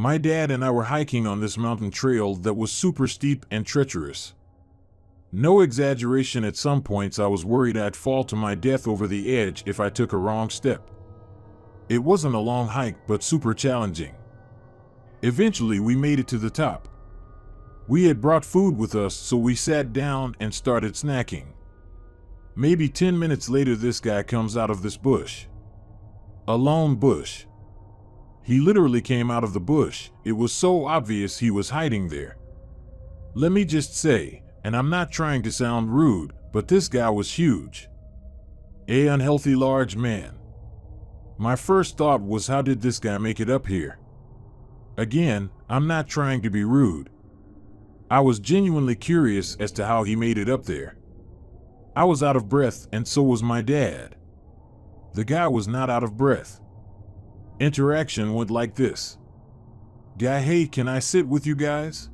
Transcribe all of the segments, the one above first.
My dad and I were hiking on this mountain trail that was super steep and treacherous. No exaggeration, at some points I was worried I'd fall to my death over the edge if I took a wrong step. It wasn't a long hike, but super challenging. Eventually we made it to the top. We had brought food with us, so we sat down and started snacking. Maybe 10 minutes later, this guy comes out of this bush. A lone bush. He literally came out of the bush. It was so obvious he was hiding there. Let me just say, and I'm not trying to sound rude, but this guy was huge. An unhealthy large man. My first thought was, how did this guy make it up here? Again, I'm not trying to be rude. I was genuinely curious as to how he made it up there. I was out of breath, and so was my dad. The guy was not out of breath. Interaction went like this. Guy, hey, can I sit with you guys?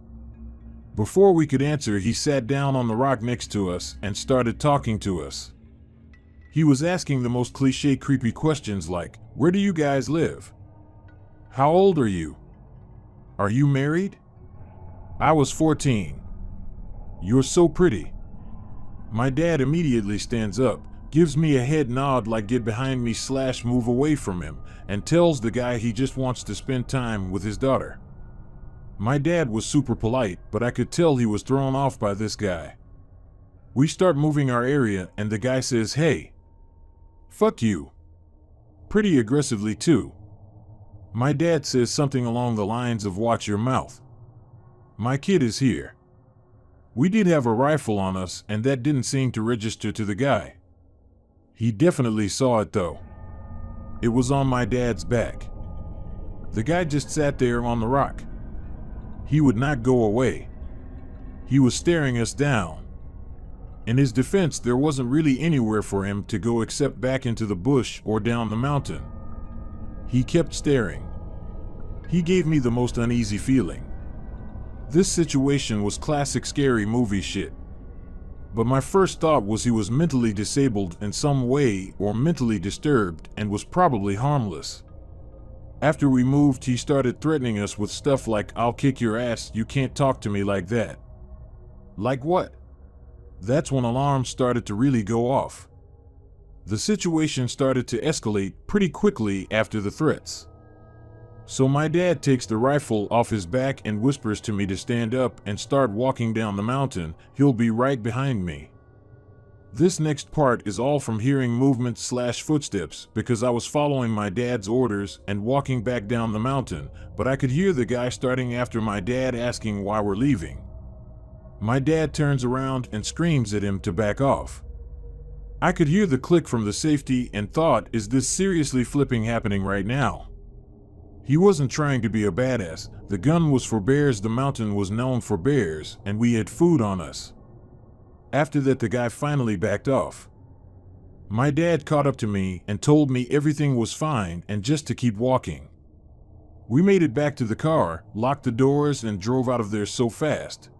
Before we could answer, he sat down on the rock next to us and started talking to us. He was asking the most cliche, creepy questions like, where do you guys live? How old are you? Are you married? I was 14. You're so pretty. My dad immediately stands up, gives me a head nod like get behind me / move away from him, and tells the guy he just wants to spend time with his daughter. My dad was super polite, but I could tell he was thrown off by this guy. We start moving our area, and the guy says, hey, fuck you. Pretty aggressively too. My dad says something along the lines of, watch your mouth. My kid is here. We did have a rifle on us, and that didn't seem to register to the guy. He definitely saw it though. It was on my dad's back. The guy just sat there on the rock. He would not go away. He was staring us down. In his defense, there wasn't really anywhere for him to go except back into the bush or down the mountain. He kept staring. He gave me the most uneasy feeling. This situation was classic scary movie shit. But my first thought was he was mentally disabled in some way or mentally disturbed and was probably harmless. After we moved, he started threatening us with stuff like, I'll kick your ass, you can't talk to me like that. Like what? That's when alarms started to really go off. The situation started to escalate pretty quickly after the threats. So my dad takes the rifle off his back and whispers to me to stand up and start walking down the mountain. He'll be right behind me. This next part is all from hearing movement / footsteps because I was following my dad's orders and walking back down the mountain, but I could hear the guy starting after my dad asking why we're leaving. My dad turns around and screams at him to back off. I could hear the click from the safety and thought, is this seriously flipping happening right now? He wasn't trying to be a badass. The gun was for bears, the mountain was known for bears, and we had food on us. After that, the guy finally backed off. My dad caught up to me and told me everything was fine and just to keep walking. We made it back to the car, locked the doors, and drove out of there so fast.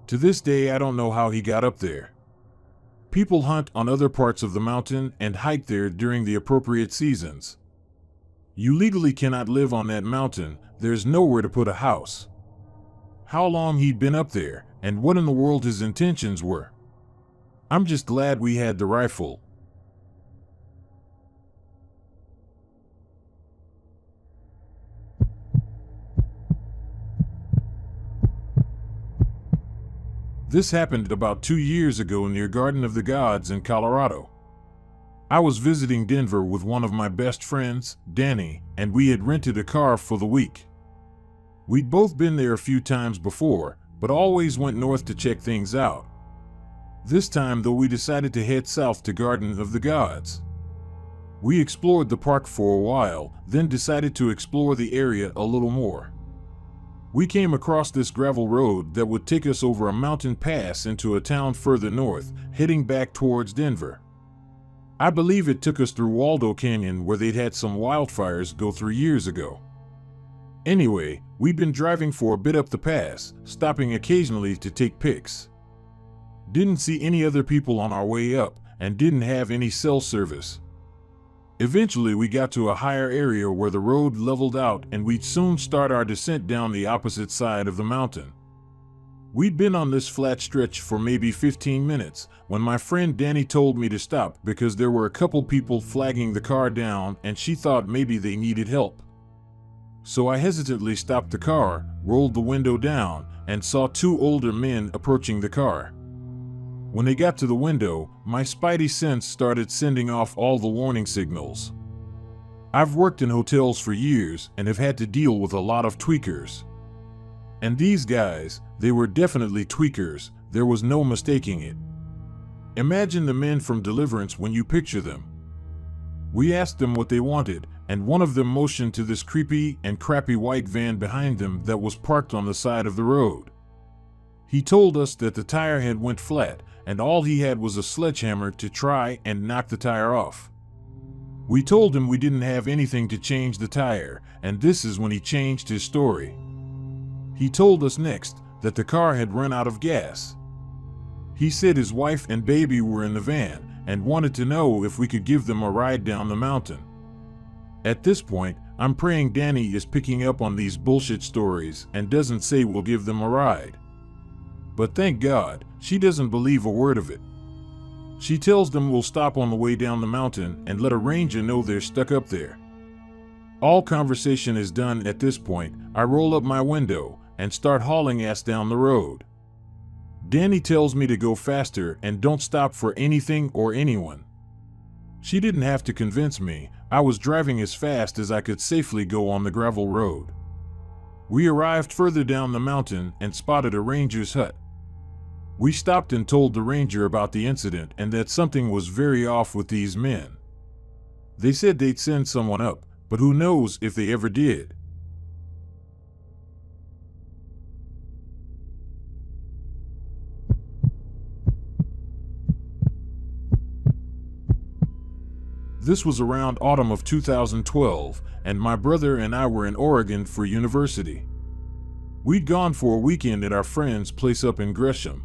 To this day, I don't know how he got up there. People hunt on other parts of the mountain and hike there during the appropriate seasons. You legally cannot live on that mountain. There's nowhere to put a house. How long he'd been up there, and what in the world his intentions were. I'm just glad we had the rifle. This happened about 2 years ago near Garden of the Gods in Colorado. I was visiting Denver with one of my best friends, Danny, and we had rented a car for the week. We'd both been there a few times before, but always went north to check things out. This time, though, we decided to head south to Garden of the Gods. We explored the park for a while, then decided to explore the area a little more. We came across this gravel road that would take us over a mountain pass into a town further north, heading back towards Denver. I believe it took us through Waldo Canyon, where they'd had some wildfires go through years ago. Anyway, we'd been driving for a bit up the pass, stopping occasionally to take pics. Didn't see any other people on our way up, and didn't have any cell service. Eventually, we got to a higher area where the road leveled out and we'd soon start our descent down the opposite side of the mountain. We'd been on this flat stretch for maybe 15 minutes when my friend Danny told me to stop because there were a couple people flagging the car down and she thought maybe they needed help. So I hesitantly stopped the car, rolled the window down, and saw two older men approaching the car. When they got to the window, my spidey sense started sending off all the warning signals. I've worked in hotels for years and have had to deal with a lot of tweakers. And these guys, they were definitely tweakers, there was no mistaking it. Imagine the men from Deliverance when you picture them. We asked them what they wanted, and one of them motioned to this creepy and crappy white van behind them that was parked on the side of the road. He told us that the tire head went flat, and all he had was a sledgehammer to try and knock the tire off. We told him we didn't have anything to change the tire, and this is when he changed his story. He told us next that the car had run out of gas. He said his wife and baby were in the van and wanted to know if we could give them a ride down the mountain. At this point, I'm praying Danny is picking up on these bullshit stories and doesn't say we'll give them a ride. But thank God, she doesn't believe a word of it. She tells them we'll stop on the way down the mountain and let a ranger know they're stuck up there. All conversation is done at this point. I roll up my window and start hauling ass down the road. Danny tells me to go faster and don't stop for anything or anyone. She didn't have to convince me. I was driving as fast as I could safely go on the gravel road. We arrived further down the mountain and spotted a ranger's hut. We stopped and told the ranger about the incident and that something was very off with these men. They said they'd send someone up, but who knows if they ever did. This was around autumn of 2012, and my brother and I were in Oregon for university. We'd gone for a weekend at our friend's place up in Gresham.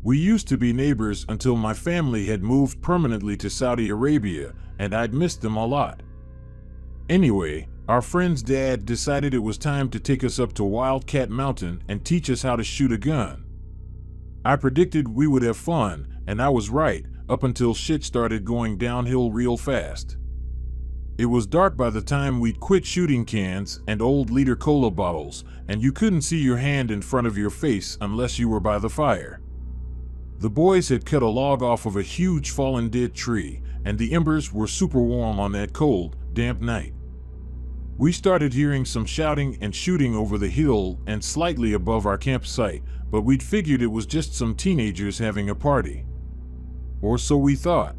We used to be neighbors until my family had moved permanently to Saudi Arabia, and I'd missed them a lot. Anyway, our friend's dad decided it was time to take us up to Wildcat Mountain and teach us how to shoot a gun. I predicted we would have fun, and I was right, up until shit started going downhill real fast. It was dark by the time we'd quit shooting cans and old liter cola bottles, and you couldn't see your hand in front of your face unless you were by the fire. The boys had cut a log off of a huge fallen dead tree, and the embers were super warm on that cold, damp night. We started hearing some shouting and shooting over the hill and slightly above our campsite, but we'd figured it was just some teenagers having a party. Or so we thought.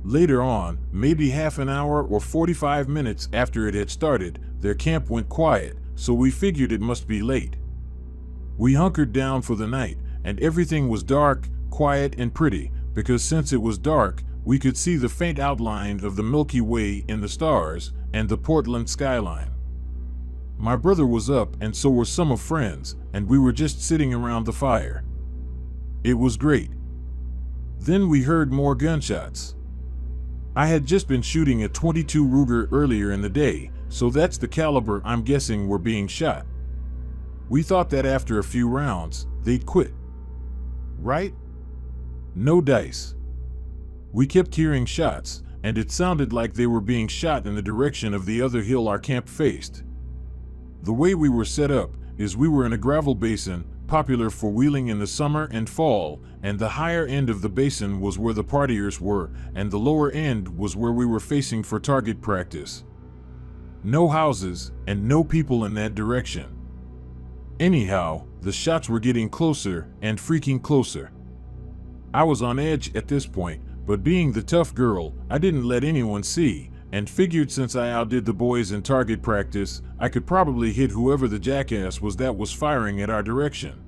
Later on, maybe half an hour or 45 minutes after it had started, their camp went quiet, so we figured it must be late. We hunkered down for the night, and everything was dark, quiet, and pretty, because since it was dark, we could see the faint outline of the Milky Way in the stars and the Portland skyline. My brother was up, and so were some of friends, and we were just sitting around the fire. It was great. Then we heard more gunshots. I had just been shooting a .22 Ruger earlier in the day, so that's the caliber I'm guessing were being shot. We thought that after a few rounds, they'd quit. Right? No dice. We kept hearing shots, and it sounded like they were being shot in the direction of the other hill our camp faced. The way we were set up is we were in a gravel basin, popular for wheeling in the summer and fall, and the higher end of the basin was where the partiers were, and the lower end was where we were facing for target practice. No houses, and no people in that direction. Anyhow, the shots were getting closer and freaking closer. I was on edge at this point, but being the tough girl, I didn't let anyone see, and figured since I outdid the boys in target practice, I could probably hit whoever the jackass was that was firing at our direction.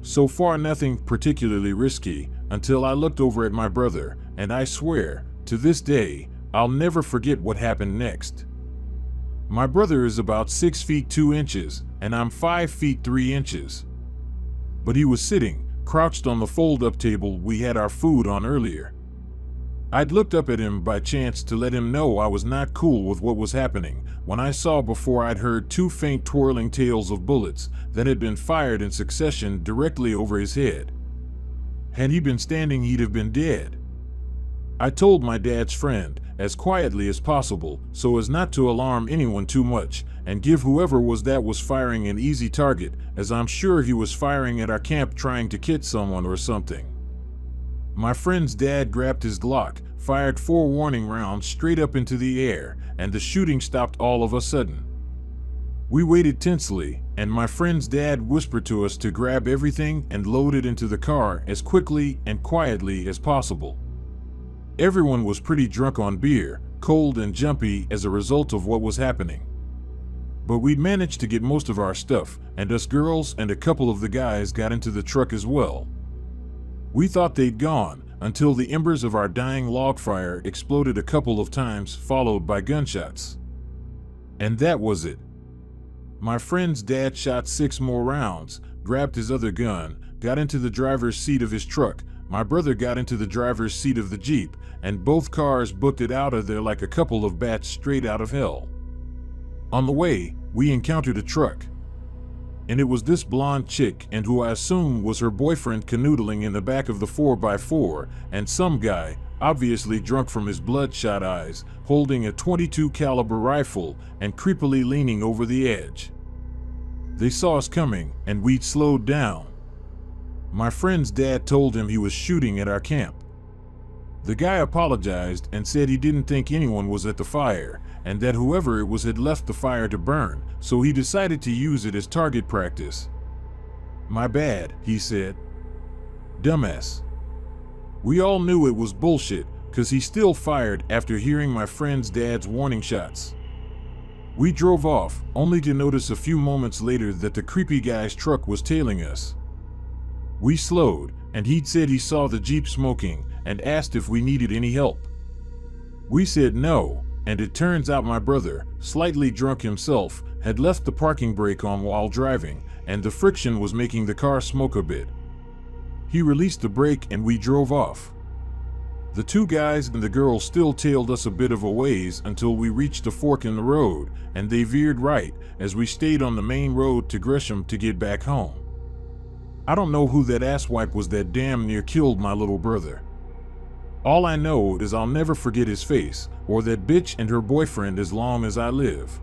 So far nothing particularly risky, until I looked over at my brother, and I swear, to this day, I'll never forget what happened next. My brother is about 6 feet 2 inches, and I'm 5 feet 3 inches. But he was sitting, crouched on the fold-up table we had our food on earlier. I'd looked up at him by chance to let him know I was not cool with what was happening when I saw before I'd heard two faint twirling tails of bullets that had been fired in succession directly over his head. Had he been standing, he'd have been dead. I told my dad's friend, as quietly as possible, so as not to alarm anyone too much, and give whoever was firing an easy target, as I'm sure he was firing at our camp trying to kid someone or something. My friend's dad grabbed his Glock, fired 4 warning rounds straight up into the air, and the shooting stopped all of a sudden. We waited tensely, and my friend's dad whispered to us to grab everything and load it into the car as quickly and quietly as possible. Everyone was pretty drunk on beer, cold and jumpy as a result of what was happening. But we'd managed to get most of our stuff, and us girls and a couple of the guys got into the truck as well. We thought they'd gone, until the embers of our dying log fire exploded a couple of times, followed by gunshots. And that was it. My friend's dad shot 6 more rounds, grabbed his other gun, got into the driver's seat of his truck. My brother got into the driver's seat of the Jeep, and both cars booked it out of there like a couple of bats straight out of hell. On the way, we encountered a truck. And it was this blonde chick, and who I assume was her boyfriend, canoodling in the back of the 4x4, and some guy, obviously drunk from his bloodshot eyes, holding a .22 caliber rifle and creepily leaning over the edge. They saw us coming, and we'd slowed down. My friend's dad told him he was shooting at our camp. The guy apologized and said he didn't think anyone was at the fire, and that whoever it was had left the fire to burn, so he decided to use it as target practice. "My bad," he said. Dumbass. We all knew it was bullshit, cause he still fired after hearing my friend's dad's warning shots. We drove off, only to notice a few moments later that the creepy guy's truck was tailing us. We slowed, and he'd said he saw the Jeep smoking, and asked if we needed any help. We said no, and it turns out my brother, slightly drunk himself, had left the parking brake on while driving, and the friction was making the car smoke a bit. He released the brake and we drove off. The 2 guys and the girl still tailed us a bit of a ways until we reached a fork in the road, and they veered right as we stayed on the main road to Gresham to get back home. I don't know who that asswipe was that damn near killed my little brother. All I know is I'll never forget his face, or that bitch and her boyfriend as long as I live.